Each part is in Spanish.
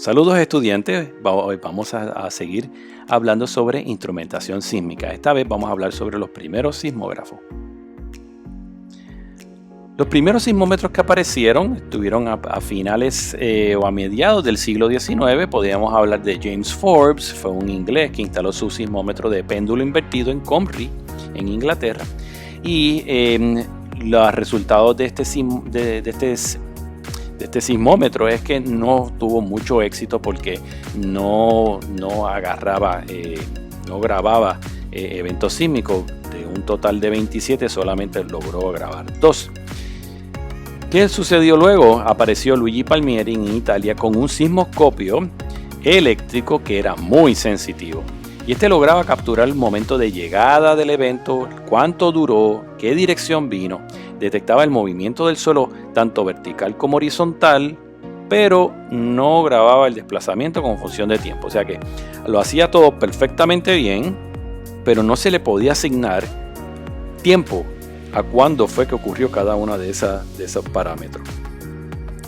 Saludos estudiantes, hoy vamos a seguir hablando sobre instrumentación sísmica. Esta vez vamos a hablar sobre los primeros sismógrafos. Los primeros sismómetros que aparecieron estuvieron a finales o a mediados del siglo XIX. Podríamos hablar de James Forbes, fue un inglés que instaló su sismómetro de péndulo invertido en Coventry, en Inglaterra. Y los resultados de este sismómetro es que no tuvo mucho éxito porque no grababa eventos sísmicos. De un total de 27 solamente logró grabar 2. ¿Qué sucedió luego? Apareció Luigi Palmieri en Italia con un sismoscopio eléctrico que era muy sensitivo. Y este lograba capturar el momento de llegada del evento, cuánto duró, qué dirección vino, detectaba el movimiento del suelo tanto vertical como horizontal, pero no grababa el desplazamiento con función de tiempo. O sea que lo hacía todo perfectamente bien, pero no se le podía asignar tiempo a cuándo fue que ocurrió cada uno de esos parámetros.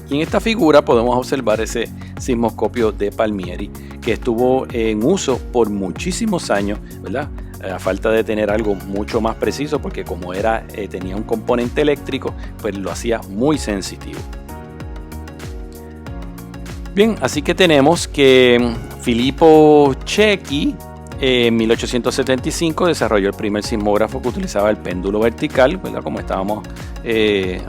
Y en esta figura podemos observar ese sismoscopio de Palmieri que estuvo en uso por muchísimos años, ¿verdad? A falta de tener algo mucho más preciso, porque como tenía un componente eléctrico, pues lo hacía muy sensitivo. Bien, así que tenemos que Filippo Cecchi en 1875 desarrolló el primer sismógrafo que utilizaba el péndulo vertical, ¿verdad? Como estábamos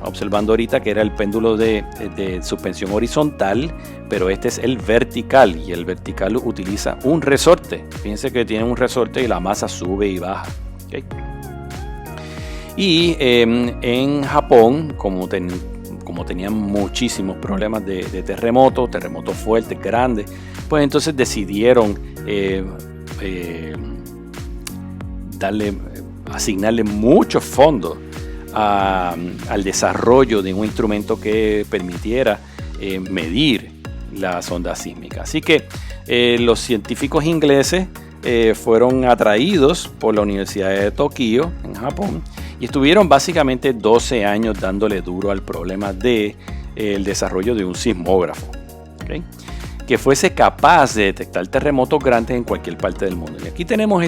observando ahorita, que era el péndulo de suspensión horizontal, pero este es el vertical, y el vertical utiliza un resorte. Fíjense que tiene un resorte y la masa sube y baja. ¿Okay? Y en Japón, como tenían muchísimos problemas de terremotos fuertes, grandes, pues entonces decidieron asignarle muchos fondos al desarrollo de un instrumento que permitiera medir las ondas sísmicas. Así que los científicos ingleses fueron atraídos por la Universidad de Tokio en Japón y estuvieron básicamente 12 años dándole duro al problema del desarrollo de un sismógrafo, ¿okay? Que fuese capaz de detectar terremotos grandes en cualquier parte del mundo. Y aquí tenemos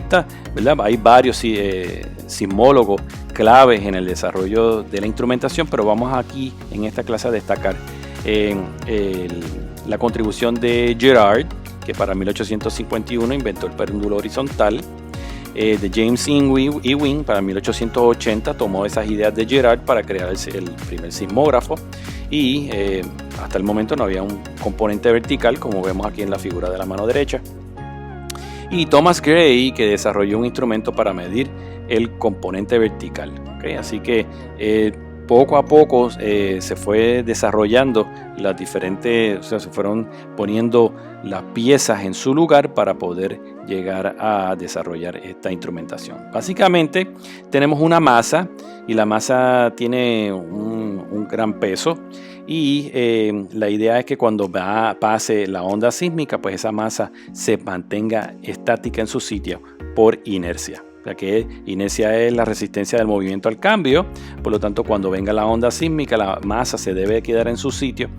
¿verdad? Hay varios sismólogos claves en el desarrollo de la instrumentación, pero vamos aquí en esta clase a destacar la contribución de Girard, que para 1851 inventó el péndulo horizontal, de James Ewing para 1880 tomó esas ideas de Girard para crear el primer sismógrafo, y hasta el momento no había un componente vertical como vemos aquí en la figura de la mano derecha, y Thomas Gray, que desarrolló un instrumento para medir el componente vertical. ¿Okay? Así que poco a poco se fue desarrollando las diferentes, o sea, se fueron poniendo las piezas en su lugar para poder llegar a desarrollar esta instrumentación. Básicamente tenemos una masa, y la masa tiene un gran peso, y la idea es que cuando pase la onda sísmica, pues esa masa se mantenga estática en su sitio por inercia. O sea que inercia es la resistencia del movimiento al cambio, por lo tanto cuando venga la onda sísmica la masa se debe quedar en su sitio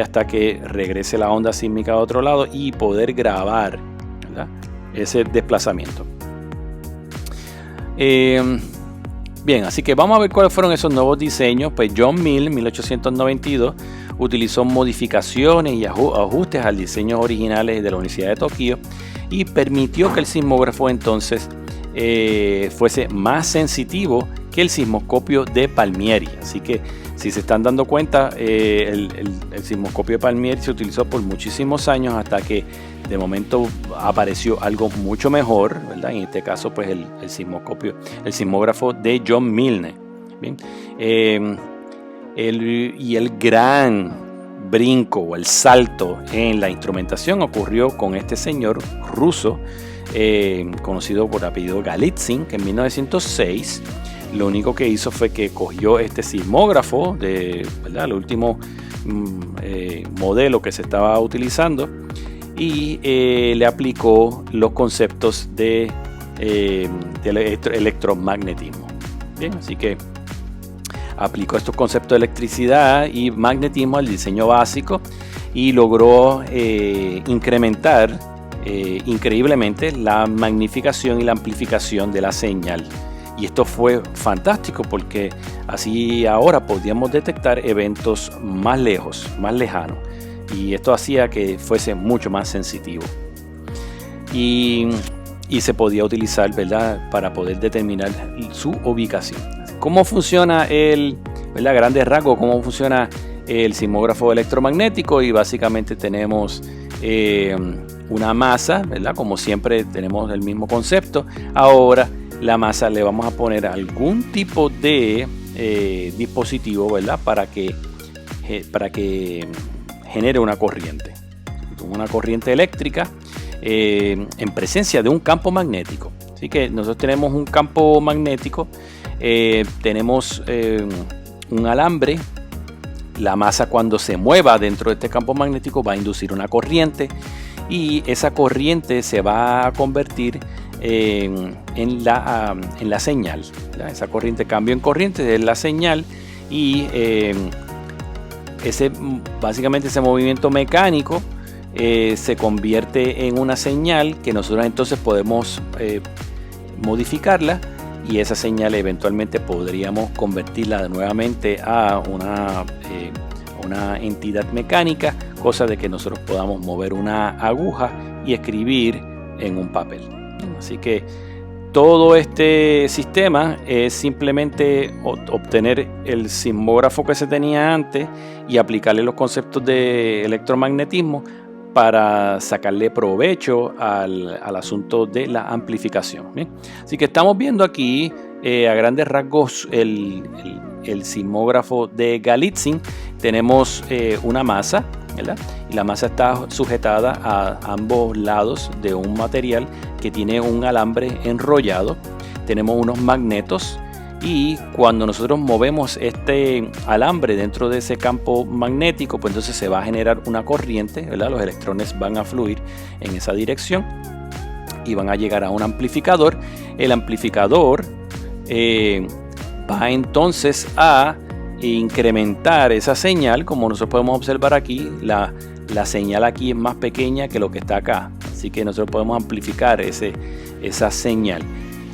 hasta que regrese la onda sísmica a otro lado y poder grabar, ¿verdad? Ese desplazamiento. Bien, así que vamos a ver cuáles fueron esos nuevos diseños. Pues John Mills en 1892 utilizó modificaciones y ajustes al diseño originales de la Universidad de Tokio y permitió que el sismógrafo entonces fuese más sensitivo que el sismoscopio de Palmieri. Así que si se están dando cuenta, el sismoscopio de Palmieri se utilizó por muchísimos años hasta que de momento apareció algo mucho mejor, ¿verdad? En este caso pues el sismógrafo de John Milne. Bien, el gran brinco o el salto en la instrumentación ocurrió con este señor ruso conocido por apellido Galitzin, que en 1906 lo único que hizo fue que cogió este sismógrafo ¿verdad? El último modelo que se estaba utilizando, y le aplicó los conceptos de electromagnetismo. Bien, así que aplicó estos conceptos de electricidad y magnetismo al diseño básico y logró incrementar increíblemente la magnificación y la amplificación de la señal. Y esto fue fantástico porque así ahora podíamos detectar eventos más lejos, más lejanos. Y esto hacía que fuese mucho más sensitivo. Y se podía utilizar, ¿verdad?, para poder determinar su ubicación. ¿Cómo funciona ¿verdad?, grandes rasgos, cómo funciona el sismógrafo electromagnético? Y básicamente tenemos una masa, ¿verdad? Como siempre tenemos el mismo concepto. Ahora la masa le vamos a poner algún tipo de dispositivo, ¿verdad?, para que genere una corriente eléctrica en presencia de un campo magnético. Así que nosotros tenemos un campo magnético, tenemos un alambre. La masa, cuando se mueva dentro de este campo magnético, va a inducir una corriente, y esa corriente se va a convertir en la señal, ¿verdad? Esa corriente cambia en corriente, es la señal, y básicamente ese movimiento mecánico se convierte en una señal que nosotros entonces podemos modificarla, y esa señal eventualmente podríamos convertirla nuevamente a una entidad mecánica, cosa de que nosotros podamos mover una aguja y escribir en un papel. Así que todo este sistema es simplemente obtener el sismógrafo que se tenía antes y aplicarle los conceptos de electromagnetismo para sacarle provecho al asunto de la amplificación. ¿Bien? Así que estamos viendo aquí a grandes rasgos el sismógrafo de Galitzin. Tenemos una masa, ¿verdad? Y la masa está sujetada a ambos lados de un material que tiene un alambre enrollado. Tenemos unos magnetos, y cuando nosotros movemos este alambre dentro de ese campo magnético, pues entonces se va a generar una corriente, ¿verdad? Los electrones van a fluir en esa dirección y van a llegar a un amplificador. El amplificador va entonces a incrementar esa señal. Como nosotros podemos observar aquí, la señal aquí es más pequeña que lo que está acá, así que nosotros podemos amplificar esa señal.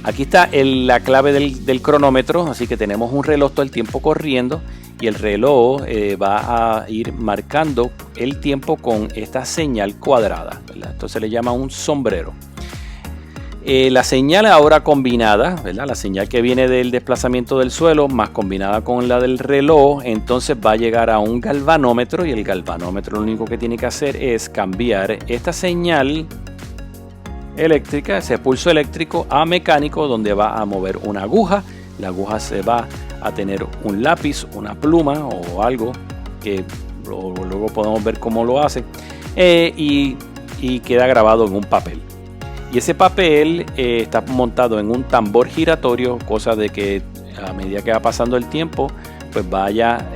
Aquí está la clave del cronómetro, así que tenemos un reloj todo el tiempo corriendo, y el reloj va a ir marcando el tiempo con esta señal cuadrada, ¿verdad? Esto se le llama un sombrero. La señal ahora combinada, ¿verdad?, la señal que viene del desplazamiento del suelo más combinada con la del reloj, entonces va a llegar a un galvanómetro, y el galvanómetro lo único que tiene que hacer es cambiar esta señal eléctrica, ese pulso eléctrico, a mecánico, donde va a mover una aguja. La aguja se va a tener un lápiz, una pluma o algo que luego podemos ver cómo lo hace, y queda grabado en un papel. Y ese papel está montado en un tambor giratorio, cosa de que a medida que va pasando el tiempo, pues vaya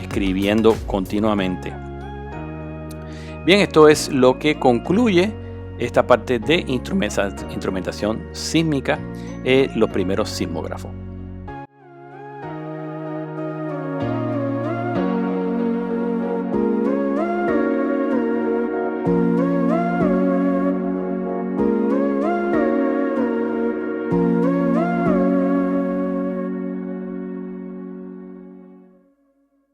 escribiendo continuamente. Bien, esto es lo que concluye esta parte de instrumentación sísmica, los primeros sismógrafos.